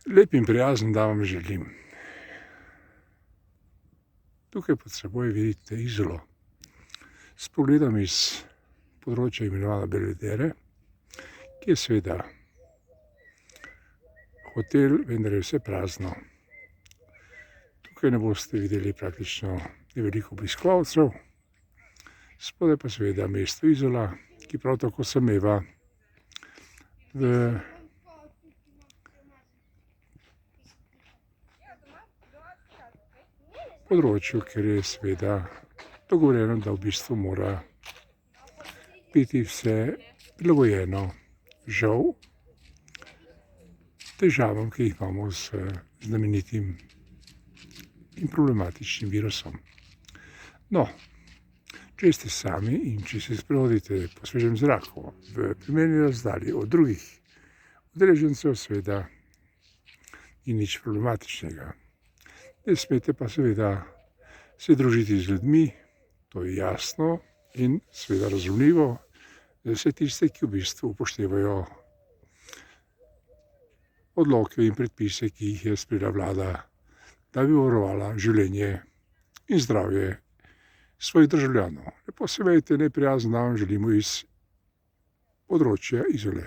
Lep in prijazen dan vam želim. Tukaj pod seboj vidite Izolo s pogledom iz področja imenovana Belvedere, ki je seveda hotel, vendar je vse prazno. Tukaj ne boste videli praktično veliko obiskovalcev, spodaj pa seveda mesto Izola, ki prav tako sameva v področju, ker je seveda dogovorjeno, da v bistvu mora biti vse prilagojeno žal težavam, ki jih imamo z znamenitim in problematičnim virusom. No, če ste sami in če se sprehodite po svežem zraku v primerni razdalji od drugih udeležencev, seveda ni nič problematičnega. Ne smete pa seveda se družiti z ljudmi, to je jasno in seveda razumljivo, za vse tiste, ki v bistvu upoštevajo odloke in predpise, ki jih je sprejela vlada, da bi varovala življenje in zdravje svojih državljanov. Lepo se imejte, neprijazen dan želimo iz področja Izole.